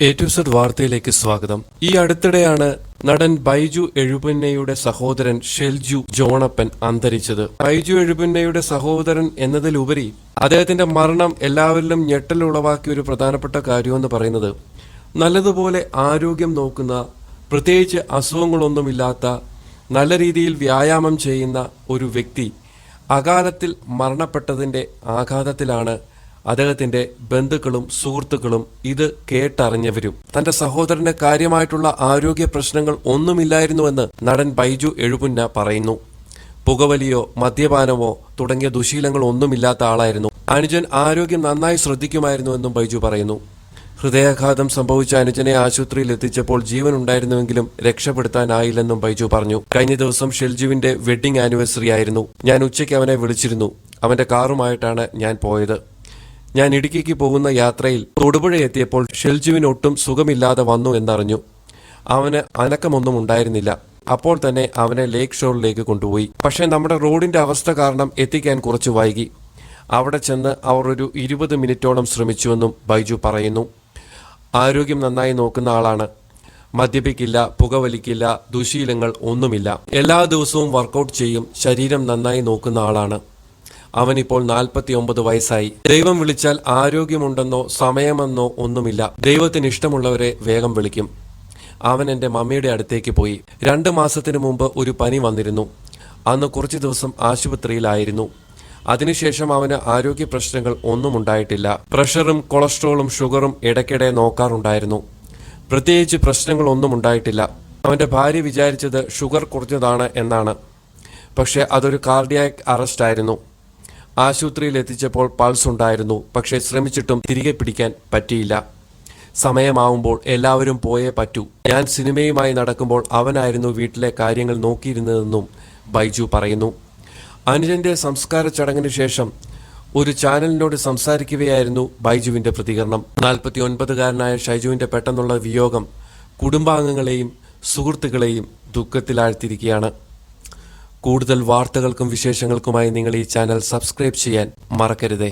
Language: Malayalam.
എ ടു സെഡ് വാർത്തയിലേക്ക് സ്വാഗതം. ഈ അടുത്തിടെയാണ് നടൻ ബൈജു എഴുപുന്നയുടെ സഹോദരൻ ഷെൽജു ജോണപ്പൻ അന്തരിച്ചത്. ബൈജു എഴുപുന്നയുടെ സഹോദരൻ എന്നതിലുപരി അദ്ദേഹത്തിന്റെ മരണം എല്ലാവരിലും ഞെട്ടലുളവാക്കിയ ഒരു പ്രധാനപ്പെട്ട കാര്യമെന്ന് പറയുന്നത്, നല്ലതുപോലെ ആരോഗ്യം നോക്കുന്ന, പ്രത്യേകിച്ച് അസുഖങ്ങളൊന്നുമില്ലാത്ത, നല്ല രീതിയിൽ വ്യായാമം ചെയ്യുന്ന ഒരു വ്യക്തി അകാലത്തിൽ മരണപ്പെട്ടതിന്റെ ആഘാതത്തിലാണ് അദ്ദേഹത്തിന്റെ ബന്ധുക്കളും സുഹൃത്തുക്കളും ഇത് കേട്ടറിഞ്ഞവരും. തന്റെ സഹോദരന് കാര്യമായിട്ടുള്ള ആരോഗ്യ പ്രശ്നങ്ങൾ ഒന്നുമില്ലായിരുന്നുവെന്ന് നടൻ ബൈജു എഴുപുന്ന പറയുന്നു. പുകവലിയോ മദ്യപാനമോ തുടങ്ങിയ ദുശീലങ്ങൾ ഒന്നുമില്ലാത്ത ആളായിരുന്നു. അനുജൻ ആരോഗ്യം നന്നായി ശ്രദ്ധിക്കുമായിരുന്നുവെന്നും ബൈജു പറയുന്നു. ഹൃദയാഘാതം സംഭവിച്ച അനുജനെ ആശുപത്രിയിൽ എത്തിച്ചപ്പോൾ ജീവൻ ഉണ്ടായിരുന്നുവെങ്കിലും രക്ഷപ്പെടുത്താനായില്ലെന്നും ബൈജു പറഞ്ഞു. കഴിഞ്ഞ ദിവസം ഷെൽജുവിന്റെ വെഡ്ഡിംഗ് ആനിവേഴ്സറി ആയിരുന്നു. ഞാൻ ഉച്ചയ്ക്ക് അവനെ വിളിച്ചിരുന്നു. അവന്റെ കാറുമായിട്ടാണ് ഞാൻ പോയത്. ഞാൻ ഇടുക്കിക്ക് പോകുന്ന യാത്രയിൽ തൊടുപുഴ എത്തിയപ്പോൾ ഷെൽജുവിന് ഒട്ടും സുഖമില്ലാതെ വന്നു എന്നറിഞ്ഞു. അവന് അനക്കമൊന്നും ഉണ്ടായിരുന്നില്ല. അപ്പോൾ തന്നെ അവനെ ലേക്ക് ഷോറിലേക്ക് കൊണ്ടുപോയി. പക്ഷേ നമ്മുടെ റോഡിന്റെ അവസ്ഥ കാരണം എത്തിക്കാൻ കുറച്ച് വൈകി. അവിടെ ചെന്ന് അവർ ഒരു 20 മിനിറ്റോളം ശ്രമിച്ചുവെന്നും ബൈജു പറയുന്നു. ആരോഗ്യം നന്നായി നോക്കുന്ന ആളാണ്. മദ്യപിക്കില്ല, പുകവലിക്കില്ല, ദുശീലങ്ങൾ ഒന്നുമില്ല. എല്ലാ ദിവസവും വർക്കൗട്ട് ചെയ്യും. ശരീരം നന്നായി നോക്കുന്ന ആളാണ്. അവനിപ്പോൾ 49 വയസ്സായി. ദൈവം വിളിച്ചാൽ ആരോഗ്യമുണ്ടെന്നോ സമയമെന്നോ ഒന്നുമില്ല. ദൈവത്തിന് ഇഷ്ടമുള്ളവരെ വേഗം വിളിക്കും. അവൻ എൻ്റെ മമ്മിയുടെ അടുത്തേക്ക് പോയി. 2 മാസത്തിന് മുമ്പ് ഒരു പനി വന്നിരുന്നു. അന്ന് കുറച്ച് ദിവസം ആശുപത്രിയിലായിരുന്നു. അതിനുശേഷം അവന് ആരോഗ്യ പ്രശ്നങ്ങൾ ഒന്നും ഉണ്ടായിട്ടില്ല. പ്രഷറും കൊളസ്ട്രോളും ഷുഗറും ഇടയ്ക്കിടെ നോക്കാറുണ്ടായിരുന്നു. പ്രത്യേകിച്ച് പ്രശ്നങ്ങളൊന്നും ഉണ്ടായിട്ടില്ല. അവന്റെ ഭാര്യ വിചാരിച്ചത് ഷുഗർ കുറഞ്ഞതാണ് എന്നാണ്. പക്ഷെ അതൊരു കാർഡിയാക് അറസ്റ്റ് ആയിരുന്നു. ആശുപത്രിയിൽ എത്തിച്ചപ്പോൾ പൾസ് ഉണ്ടായിരുന്നു. പക്ഷെ ശ്രമിച്ചിട്ടും തിരികെ പിടിക്കാൻ പറ്റിയില്ല. സമയമാവുമ്പോൾ എല്ലാവരും പോയേ പറ്റൂ. ഞാൻ സിനിമയുമായി നടക്കുമ്പോൾ അവനായിരുന്നു വീട്ടിലെ കാര്യങ്ങൾ നോക്കിയിരുന്നതെന്നും ബൈജു പറയുന്നു. അനുജന്റെ സംസ്കാര ചടങ്ങിന് ശേഷം ഒരു ചാനലിനോട് സംസാരിക്കുകയായിരുന്നു ബൈജുവിന്റെ പ്രതികരണം. 49-കാരനായ ഷൈജുവിന്റെ പെട്ടെന്നുള്ള വിയോഗം കുടുംബാംഗങ്ങളെയും സുഹൃത്തുക്കളെയും ദുഃഖത്തിലാഴ്ത്തിയിരിക്കുകയാണ്. കൂടുതൽ വാർത്തകൾക്കും വിശേഷങ്ങൾക്കുമായി നിങ്ങൾ ഈ ചാനൽ സബ്സ്ക്രൈബ് ചെയ്യാൻ മറക്കരുതേ.